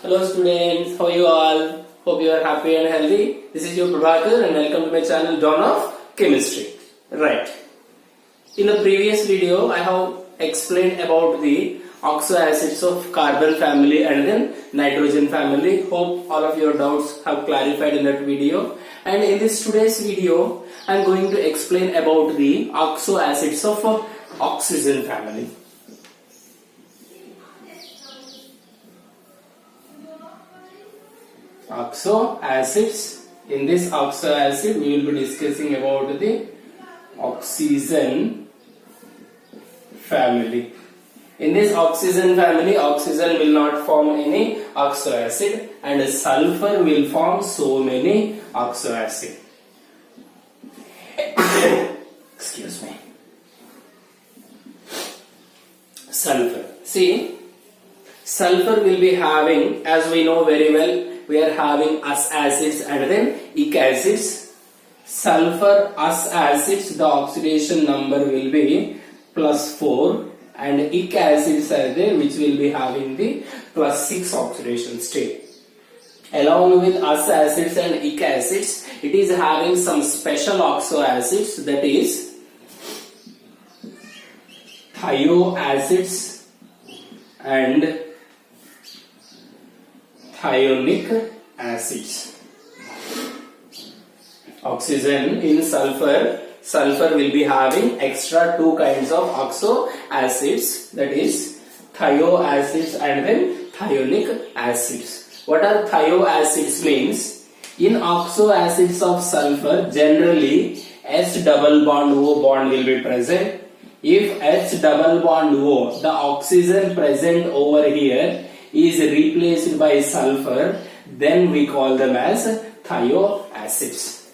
Hello students, how are you all? Hope you are happy and healthy. This is your Prabhakar and welcome to my channel Dawn of Chemistry. Right. In the previous video, I have explained about the OXO acids of carbon family and then nitrogen family. Hope all of your doubts have clarified in that video. And in this today's video, I am going to explain about the OXO acids of oxygen family. OXO acids. In this OXO acid, we will be discussing about the oxygen family. In this oxygen family, oxygen will not form any OXO acid and sulfur will form so many OXO acid. Excuse me. Sulfur. See, sulfur will be having, as we know very well, we are having us acids and then ic acids. Sulfur us acids, the oxidation number will be +4 and ic acids are there which will be having the +6 oxidation state. Along with us acids and ic acids, it is having some special OXO acids, that is Thio acids and thionic acids. Oxygen in sulfur will be having extra two kinds of OXO acids, that is Thio acids and then thionic acids. What are Thio acids means? In OXO acids of sulfur, generally H double bond O bond will be present. If H double bond O, the oxygen present over here, is replaced by sulfur, then we call them as Thio acids.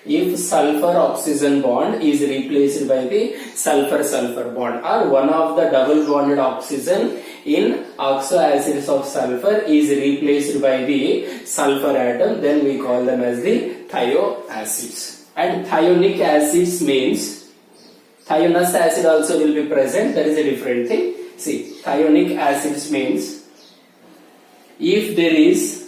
If sulfur oxygen bond is replaced by the sulfur bond, or one of the double bonded oxygen in OXO acids of sulfur is replaced by the sulfur atom, then we call them as the Thio acids. And thionic acids means thionous acid also will be present, that is a different thing. See, thionic acids means if there is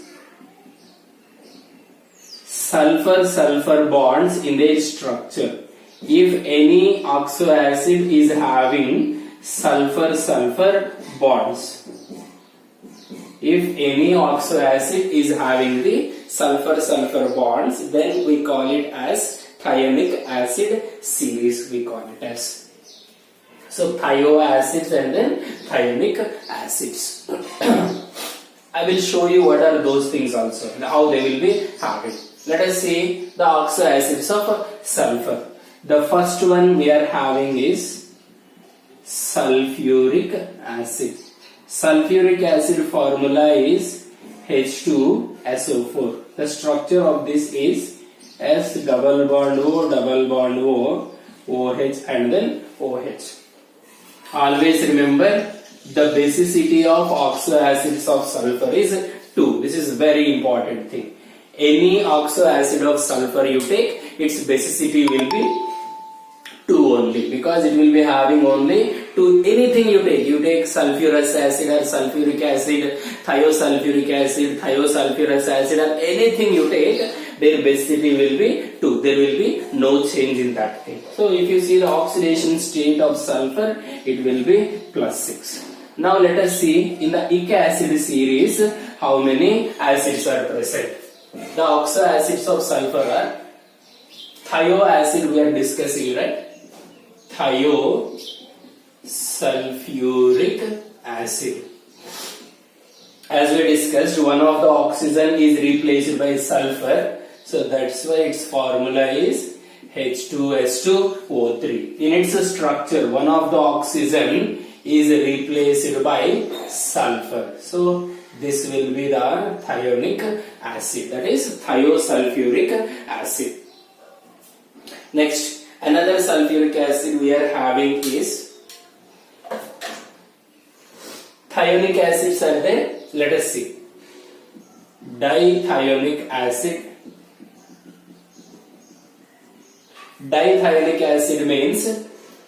sulfur bonds in their structure, if any OXO acid is having sulfur bonds, if any OXO acid is having the sulfur bonds, then we call it as thionic acid series, we call it as. So Thio acids and then thionic acids. I will show you what are those things also, how they will be having. Let us see the OXO acids of sulfur. The first one we are having is sulfuric acid. Sulfuric acid formula is H2SO4. The structure of this is S double bond O, OH and then OH. Always remember the basicity of OXO acids of sulfur is 2. This is very important thing. Any OXO acid of sulfur you take, its basicity will be 2 only, because it will be having only 2. Anything you take sulfurous acid or sulfuric acid, thiosulfuric acid, thiosulfurous acid, or anything you take, their basicity will be 2. There will be no change in that thing. So if you see the oxidation state of sulfur, it will be +6. Now let us see in the ic acid series how many acids are present. The OXO acids of sulfur are Thio acid we are discussing, right? Thiosulfuric acid. As we discussed, one of the oxygen is replaced by sulfur, so that's why its formula is H2S2O3. In its structure, one of the oxygen is replaced by sulfur, so this will be the thionic acid, that is thiosulfuric acid. Next, another sulfuric acid we are having is thionic acids are there. Let us see. Dithionic acid. Dithionic acid means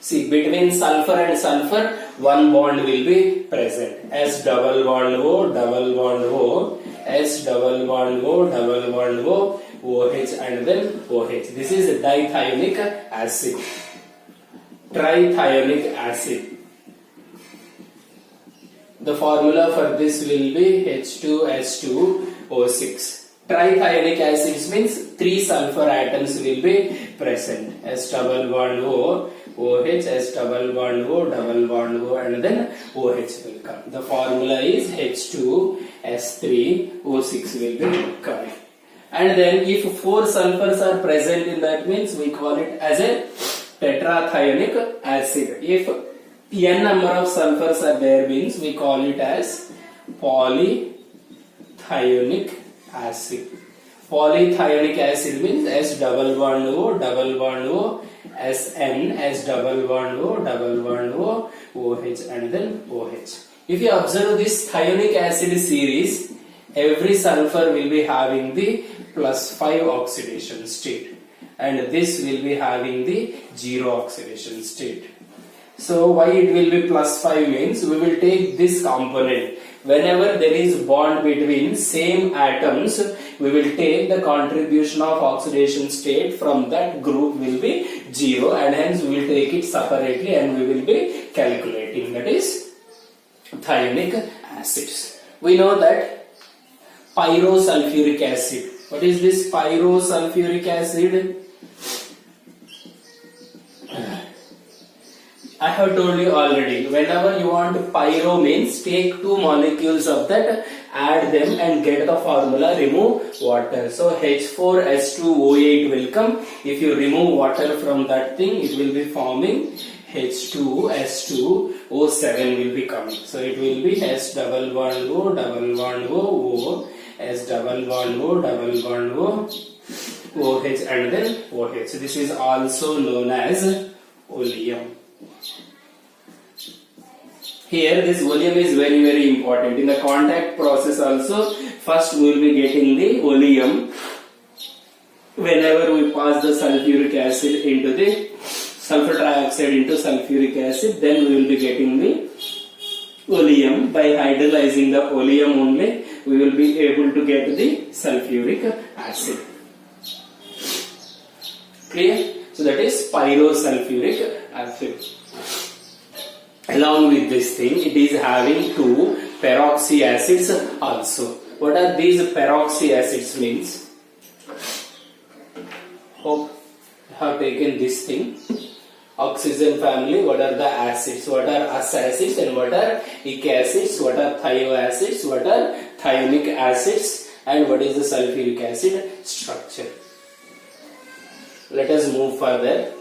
See, between sulfur and sulfur, one bond will be present. S double bond O, double bond O, S double bond O, double bond O, OH and then OH. This is dithionic acid. Trithionic acid. The formula for this will be H2S2O6. Trithionic acids means 3 sulfur atoms will be present. S double bond O, OH, S double bond O, double bond O and then OH will come. The formula is H2S3O6 will be coming. And then if 4 sulfurs are present in that means we call it as a tetrathionic acid. If n number of sulfurs are there means we call it as polythionic acid. Polythionic acid means S double bond O, double bond O, SN, S double bond O, double bond O, OH and then OH. If you observe this thionic acid series, every sulfur will be having the +5 oxidation state and this will be having the 0 oxidation state. So why it will be +5 means we will take this component. Whenever there is bond between same atoms, we will take the contribution of oxidation state from that group will be 0 and hence we will take it separately and we will be calculating, that is thionic acids. We know that pyrosulfuric acid. What is this pyrosulfuric acid? I have told you already, whenever you want pyro means take 2 molecules of that, add them and get the formula, remove water. So H4S2O8 will come. If you remove water from that thing, it will be forming H2S2O7 will be coming. So it will be S double bond O, double bond O, S double bond O, double bond O, OH and then OH. This is also known as oleum. Here this oleum is very very important. In the contact process also, first we will be getting the oleum. Whenever we pass the sulfuric acid into the sulfur trioxide into sulfuric acid, then we will be getting the oleum. By hydrolyzing the oleum only, we will be able to get the sulfuric acid. Clear? So that is pyrosulfuric acid. Along with this thing, it is having 2 peroxy acids also. What are these peroxy acids means? Hope you have taken this thing. Oxygen family, what are the acids? What are us acids and what are ic acids? What are thio acids? What are thionic acids? And what is the sulfuric acid structure? Let us move further.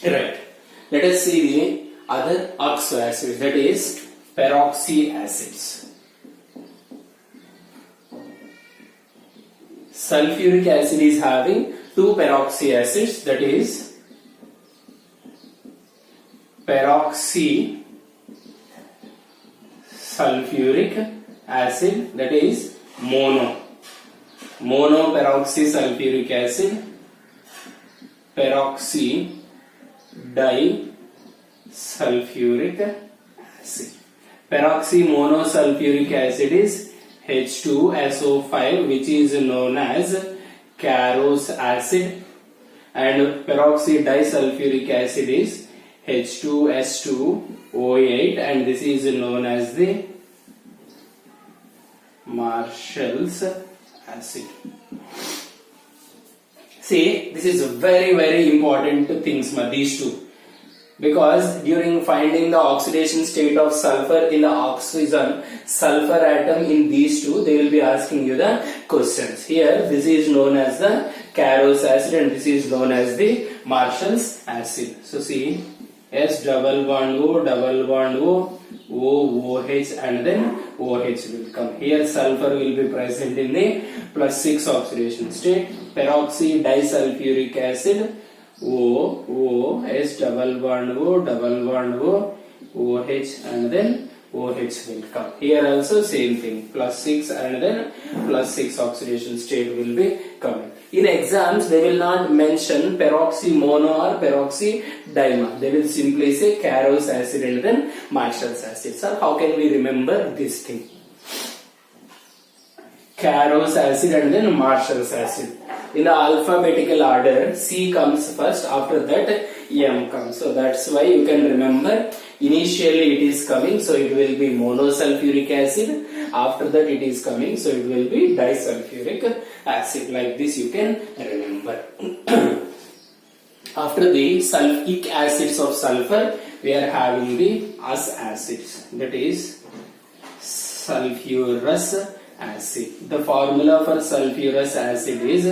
Right. Let us see the other OXO acids, that is peroxy acids. Sulfuric acid is having 2 peroxy acids, that is peroxy sulfuric acid, that is monoperoxy sulfuric acid, peroxy disulfuric acid. Peroxy monosulfuric acid is H2SO5, which is known as Carros acid, and peroxy disulfuric acid is H2S2O8, and this is known as the Marshall's acid. See, this is very very important things, these two, because during finding the oxidation state of sulfur in the oxygen sulfur atom in these two, they will be asking you the questions. Here this is known as the Carros acid and this is known as the Marshall's acid. So see, S double bond O, OH and then OH will come. Here sulfur will be present in the +6 oxidation state. Peroxy disulfuric acid, S double bond O, OH and then OH will come. Here also same thing, +6 and then +6 oxidation state will be coming. In exams they will not mention peroxy mono or peroxy dimer. They will simply say Thio acid and then Marshall's acid. So how can we remember this thing? Thio acid and then Marshall's acid. In the alphabetical order, C comes first, after that M comes. So that's why you can remember, initially it is coming, so it will be monosulfuric acid. After that it is coming, so it will be disulfuric acid. Like this you can remember. After the sulfuric acids of sulfur, we are having the US acids. That is sulfurous acid. The formula for sulfurous acid is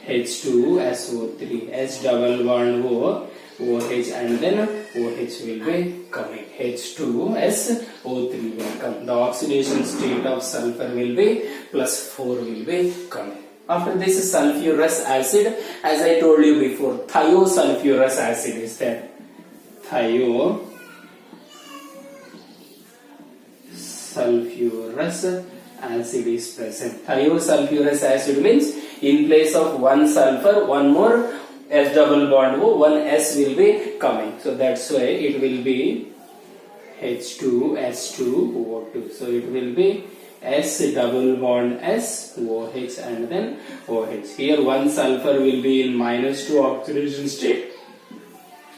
H2SO3, S double bond O, OH and then OH will be coming. H2SO3 will come. The oxidation state of sulfur will be +4 will be coming. After this sulfurous acid, as I told you before, thiosulfurous acid is there. Thiosulfurous acid is present. Thiosulfurous acid means in place of one sulfur, one more S double bond O, one S will be coming. So that's why it will be H2S2O2. So it will be S double bond S, OH and then OH. Here one sulfur will be in -2 oxidation state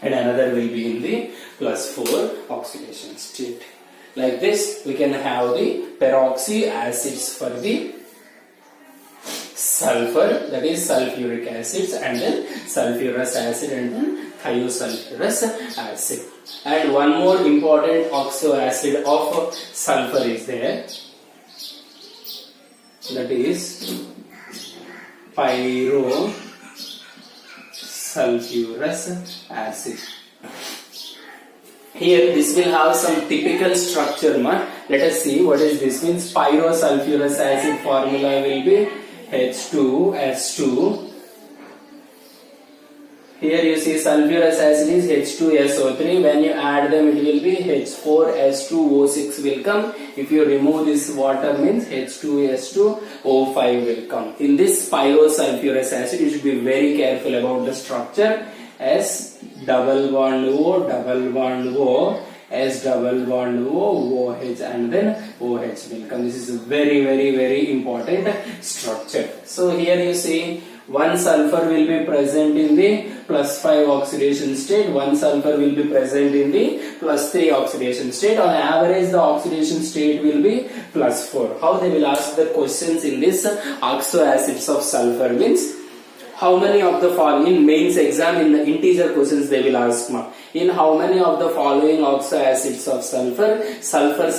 and another will be in the +4 oxidation state. Like this we can have the peroxy acids for the sulfur, that is sulfuric acids and then sulfurous acid and then thiosulfurous acid. And one more important OXO acid of sulfur is there, that is Pyrosulfuric Acid. Here this will have some typical structure. Let us see what is this means. Pyrosulfuric acid formula will be H2S2. Here you see sulfurous acid is H2SO3. When you add them it will be H4S2O6 will come. If you remove this water means H2S2O5 will come. In this pyrosulfurous acid you should be very careful about the structure. S double bond O, double bond O, S double bond O, OH and then OH will come. This is a very important structure. So here you see one sulfur will be present in the +5 oxidation state, one sulfur will be present in the +3 oxidation state. On average the oxidation state will be +4. How they will ask the questions in this OXO acids of sulfur means, how many of the following, mains exam in the integer questions they will ask in how many of the following OXO acids of sulfur sulfur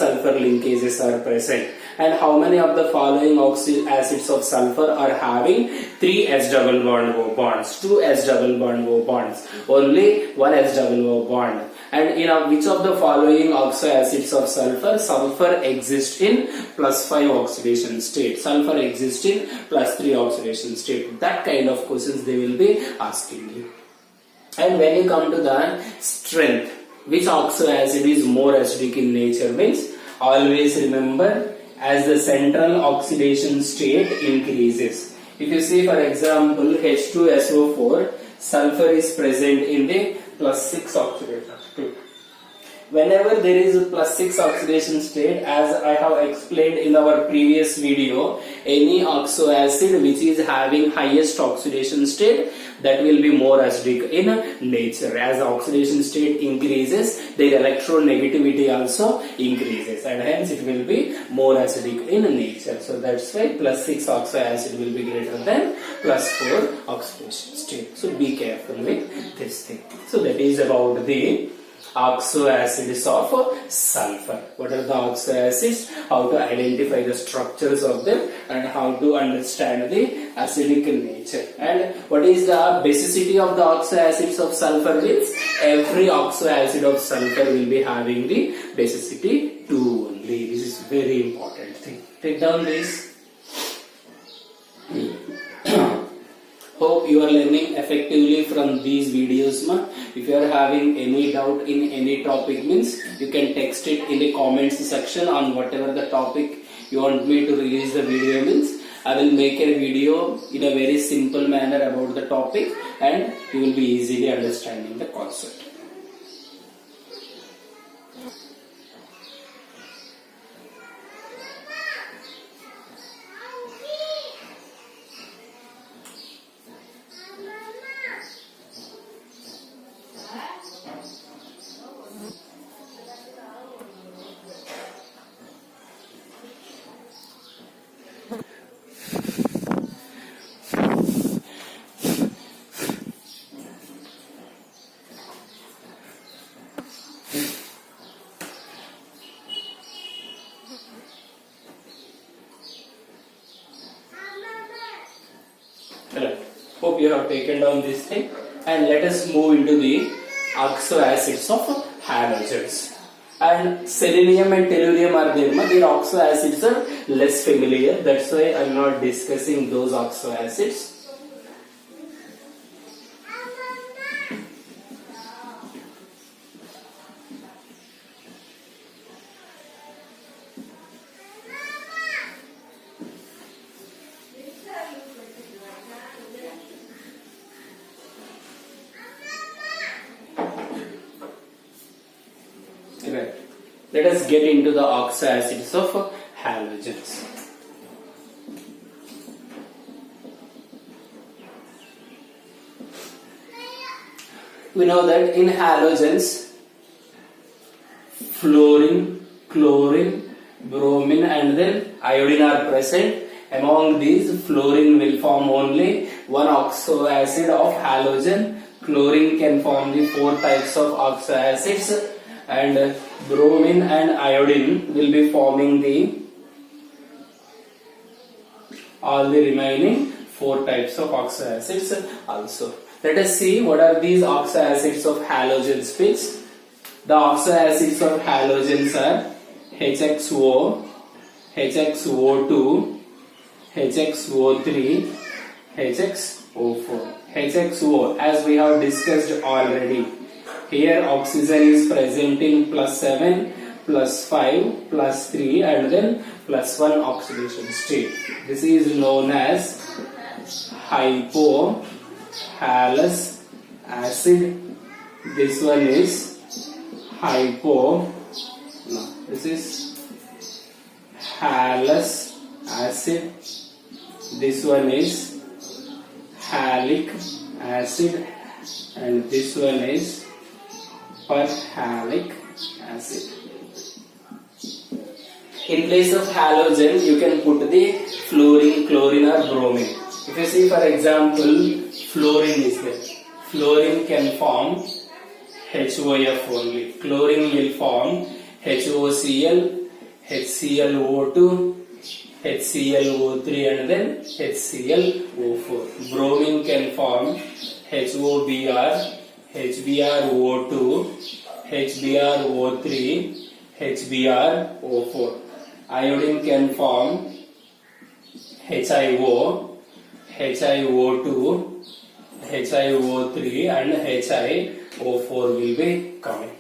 linkages are present, and how many of the following OXO acids of sulfur are having 3 S double bond O bonds, 2 S double bond O bonds, only 1 S double O bond, and in which of the following OXO acids of sulfur exist in +5 oxidation state, sulfur exists in +3 oxidation state. That kind of questions they will be asking you. And when you come to the strength, which OXO acid is more acidic in nature means, always remember as the central oxidation state increases. If you see for example H2SO4, sulfur is present in the +6 oxidation state. Whenever there is a +6 oxidation state, as I have explained in our previous video, any OXO acid which is having highest oxidation state, that will be more acidic in nature. As the oxidation state increases, their electronegativity also increases, and hence it will be more acidic in nature. So that's why +6 OXO acid will be greater than +4 oxidation state. So be careful with this thing. So that is about the OXO acids of sulfur. What are the OXO acids? How to identify the structures of them and how to understand the acidic nature. And what is the basicity of the OXO acids of sulfur means every OXO acid of sulfur will be having the basicity 2 only. This is very important thing. Take down this. Hope you are learning effectively from these videos, ma. If you are having any doubt in any topic means you can text it in the comments section on whatever the topic you want me to release the video means. I will make a video in a very simple manner about the topic and you will be easily understanding the concept. Hope you have taken down this thing, and let us move into the OXO acids of halogens. And selenium and tellurium are there, but their OXO acids are less familiar. That's why I am not discussing those OXO acids. Let us get into the OXO acids of halogens. We know that in halogens, fluorine, chlorine, bromine and then iodine are present. Among these, fluorine will form only one OXO acid of halogen. Chlorine can form the 4 types of OXO acids, and bromine and iodine will be forming all the remaining 4 types of OXO acids also. Let us see what are these OXO acids of halogens means. The OXO acids of halogens are HXO, HXO2, HXO3, HXO4. HXO, as we have discussed already. Here oxygen is present in +7, +5, +3 and then +1 oxidation state. This is known as hypohalous acid. This one is this is halous acid. This one is halic acid and this one is perhalic acid. In place of halogen, you can put the fluorine, chlorine or bromine. If you see, for example, fluorine is there. Fluorine can form HOF only. Chlorine will form HOCl, HClO2, HClO3 and then HClO4. Bromine can form HOBr, HBrO2, HBrO3, HBrO4. Iodine can form HiO, HiO2, HiO3 and HiO4 will be coming.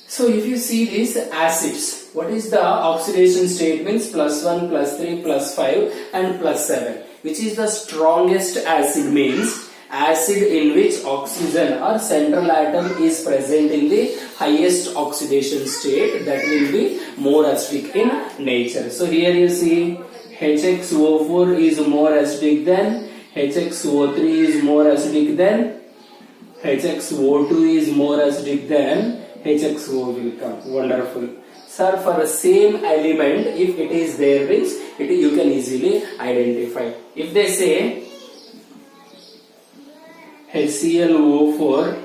So if you see these acids, what is the oxidation state means +1, +3, +5 and +7. Which is the strongest acid means acid in which oxygen or central atom is present in the highest oxidation state, that will be more acidic in nature. So here you see HXO4 is more acidic than HXO3 is more acidic than HXO2 is more acidic than HXO will come. Wonderful. Sir, for the same element, if it is there means you can easily identify. If they say HClO4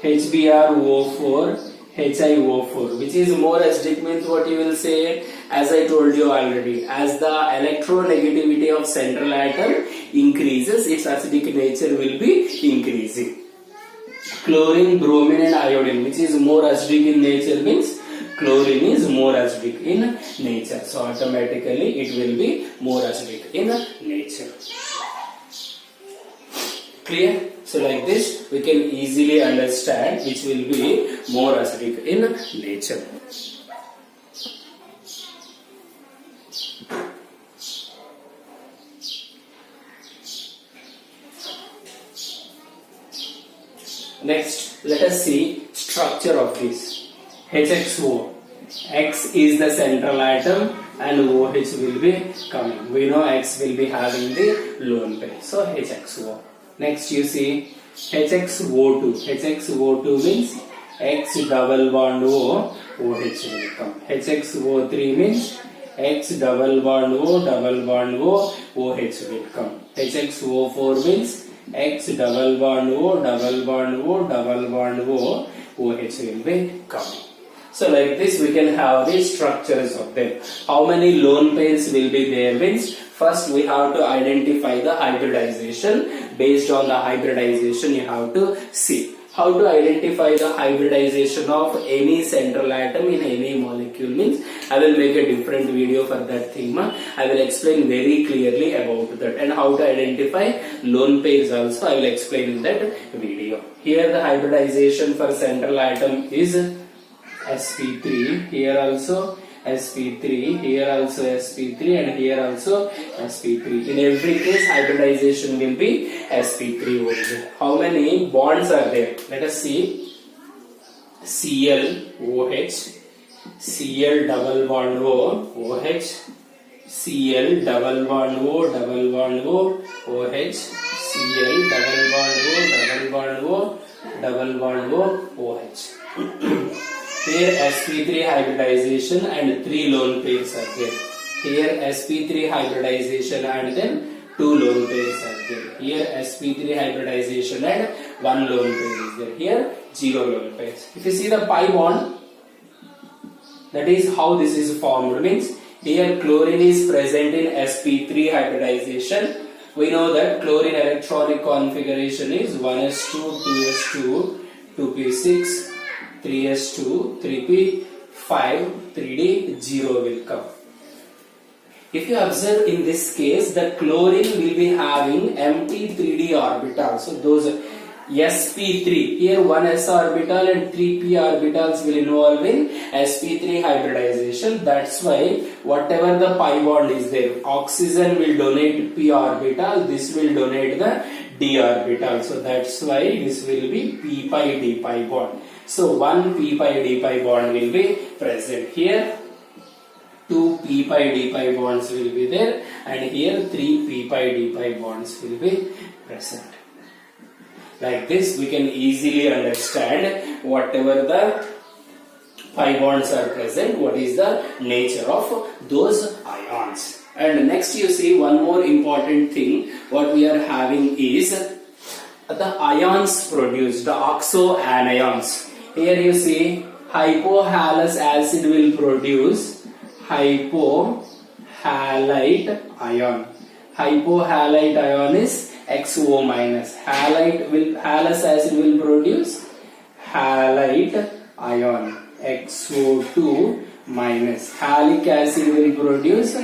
HBrO4, HiO4. Which is more acidic means what you will say, as I told you already, as the electronegativity of central atom increases, its acidic nature will be increasing. Chlorine, bromine and iodine, which is more acidic in nature, means chlorine is more acidic in nature. So automatically it will be more acidic in nature. Clear? So like this we can easily understand which will be more acidic in nature. Next, let us see structure of this. HXO. X is the central atom and OH will be coming. We know X will be having the lone pair. So HXO. Next you see HXO2. HXO2 means X double bond O, OH will come. HXO3 means X double bond O, double bond O, OH will come. HXO4 means X double bond O, double bond O, double bond O, OH will be coming. So like this we can have the structures of them. How many lone pairs will be there means, first we have to identify the hybridization. Based on the hybridization you have to see. How to identify the hybridization of any central atom in any molecule means, I will make a different video for that thing. I will explain very clearly about that, and how to identify lone pairs also I will explain in that video. Here the hybridization for central atom is sp3, here also sp3, here also sp3 and here also sp3. In every case hybridization will be sp3 only. How many bonds are there? Let us see. Cl, OH, Cl double bond O, OH, Cl double bond O, double bond O, OH, Cl double bond O, double bond O, double bond O, OH. Here sp3 hybridization and 3 lone pairs are there. Here sp3 hybridization and then 2 lone pairs are there. Here sp3 hybridization and 1 lone pair is there. Here 0 lone pairs. If you see the pi bond, that is how this is formed. Means here chlorine is present in sp3 hybridization. We know that chlorine electronic configuration is 1s2, 2s2, 2p6, 3s2, 3p5, 3d, 0 will come. If you observe in this case, the chlorine will be having empty 3d orbitals. So those sp3, here 1s orbital and 3p orbitals will involve in sp3 hybridization. That's why whatever the pi bond is there, oxygen will donate p orbital, this will donate the d orbital. So that's why this will be p pi d pi bond. So one p pi d pi bond will be present here. 2 p pi d pi bonds will be there, and here 3 p pi d pi bonds will be present. Like this we can easily understand whatever the pi bonds are present, what is the nature of those ions. And next you see one more important thing what we are having is the ions produced, the OXO anions. Here you see hypohalous acid will produce hypohalite ion. Hypohalite ion is XO minus. Halous acid will produce halite ion, XO2 minus. Halic acid will produce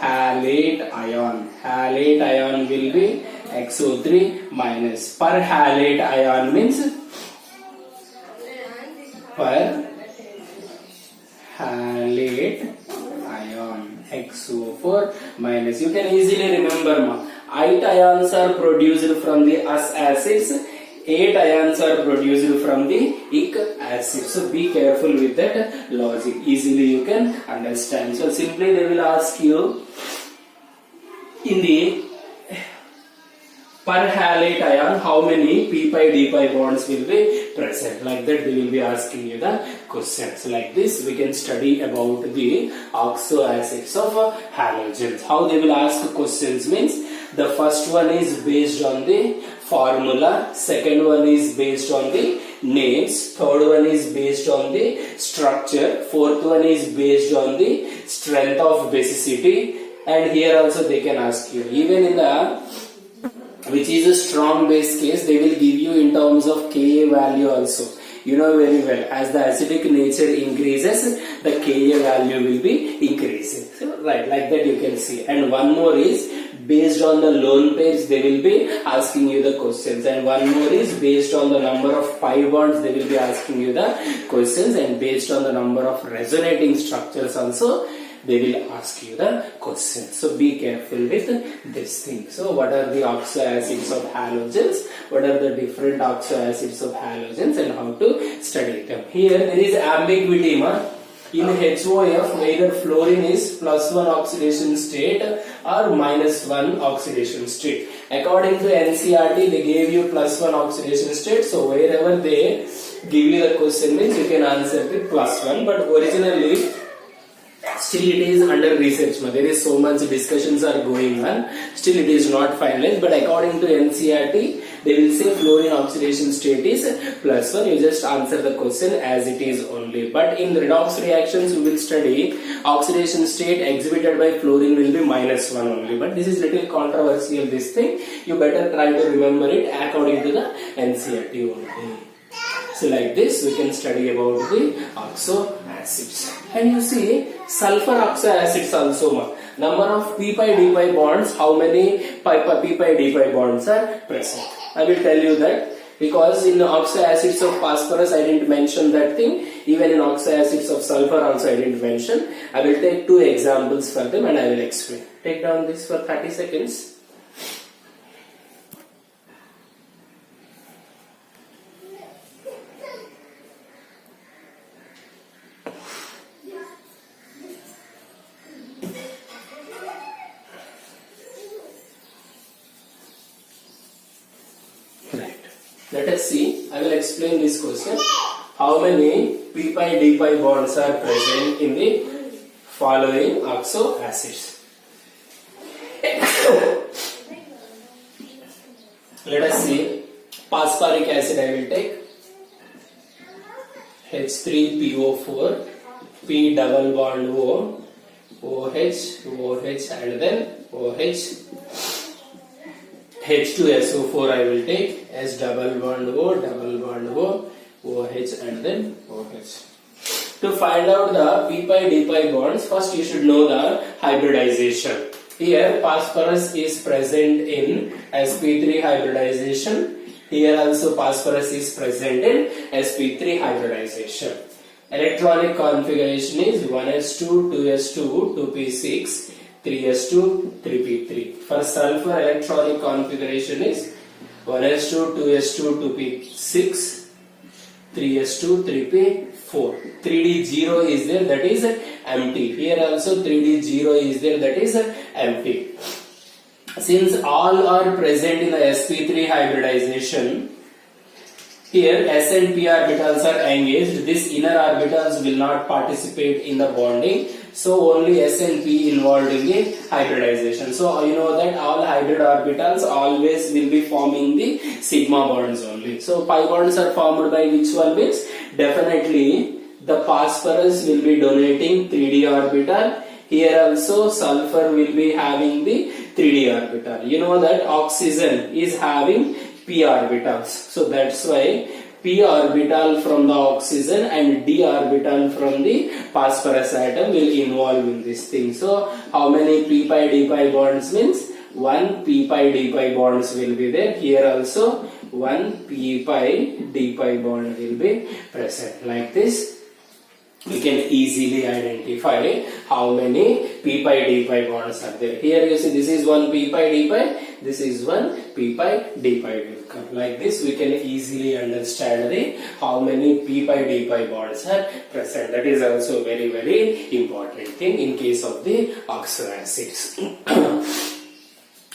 halate ion. Halate ion will be XO3 minus. Perhalate ion means perhalate ion, XO4 minus. You can easily remember, 8 ions are produced from the us acids, 8 ions are produced from the ic acid. So be careful with that logic, easily you can understand. So simply they will ask you in the perhalate ion how many p pi d pi bonds will be present. Like that they will be asking you the questions. Like this we can study about the OXO acids of halogens. How they will ask questions means, the first one is based on the formula, second one is based on the names, third one is based on the structure, fourth one is based on the strength of basicity, and here also they can ask you, even in the which is a strong base case, they will give you in terms of Ka value also. You know very well, as the acidic nature increases, the Ka value will be increasing. So, right, like that you can see. And one more is based on the lone pairs, they will be asking you the questions. And one more is based on the number of pi bonds, they will be asking you the questions. And based on the number of resonating structures also, they will ask you the question. So be careful with this thing. So what are the OXO acids of halogens? What are the different OXO acids of halogens and how to study them? Here there is ambiguity. In HOF, either fluorine is +1 oxidation state or -1 oxidation state. According to NCERT, they gave you +1 oxidation state. So wherever they give you the question means you can answer with +1. But originally, still it is under research. There is so much discussions are going on. Still it is not finalized. But according to NCERT, they will say fluorine oxidation state is +1. You just answer the question as it is only. But in redox reactions, we will study oxidation state exhibited by fluorine will be -1 only. But this is little controversial, this thing. You better try to remember it according to the NCERT only. So like this, we can study about the OXO acids. And you see, sulfur oxo acids also. Number of p-pi-d-pi bonds, how many p-pi-d-pi bonds are present? I will tell you that because in oxo acids of phosphorus, I didn't mention that thing. Even in oxo acids of sulfur also I didn't mention. I will take two examples for them and I will explain. Take down this for 30 seconds. Let us see, I will explain this question. How many p-pi-d-pi bonds are present in the following oxo acids? Let us see, phosphoric acid I will take. H3PO4, P double bond O, OH, OH and then OH. H2SO4 I will take, S double bond O, OH and then OH. To find out the p-pi-d-pi bonds, first you should know the hybridization. Here phosphorus is present in sp3 hybridization. Here also phosphorus is present in sp3 hybridization. Electronic configuration is 1s2, 2s2, 2p6, 3s2, 3p3. For sulfur, electronic configuration is 1s2, 2s2, 2p6, 3s2, 3p4. 3d0 is there, that is empty. Here also 3d0 is there, that is empty. Since all are present in the sp3 hybridization, here S and P orbitals are engaged. These inner orbitals will not participate in the bonding. So only S and P involved in the hybridization. So you know that all hybrid orbitals always will be forming the sigma bonds only. So pi bonds are formed by which one means? Definitely the phosphorus will be donating 3d orbital. Here also sulfur will be having the 3d orbital. You know that oxygen is having p orbitals. So that's why p orbital from the oxygen and d orbital from the phosphorus atom will involve in this thing. So how many p-pi-d-pi bonds means? 1 p-pi-d-pi bonds will be there. Here also 1 p-pi-d-pi bond will be present. Like this, we can easily identify how many p-pi-d-pi bonds are there. Here you see this is 1 p-pi-d-pi, this is 1 p-pi-d-pi will come. Like this we can easily understand how many p-pi-d-pi bonds are present. That is also very important thing in case of the OXO acids.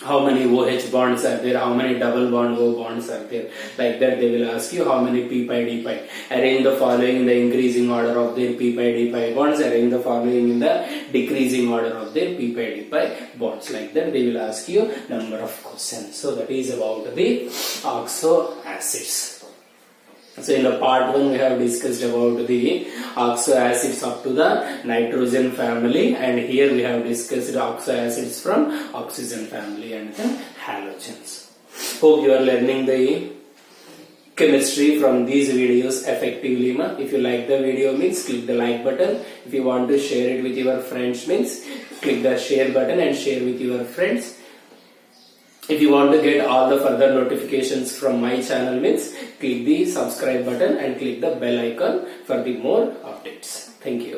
How many OH bonds are there, how many double bond O bonds are there. Like that they will ask you how many p-pi-d-pi. Arrange the following in the increasing order of their p-pi-d-pi bonds, arrange the following in the decreasing order of their p-pi-d-pi bonds. Like that they will ask you number of questions. So that is about the OXO acids. So in the part 1 we have discussed about the OXO acids up to the nitrogen family, and here we have discussed OXO acids from oxygen family and then halogens. Hope you are learning the chemistry from these videos effectively. If you like the video means click the like button. If you want to share it with your friends means click the share button and share with your friends. If you want to get all the further notifications from my channel means click the subscribe button and click the bell icon for the more updates. Thank you.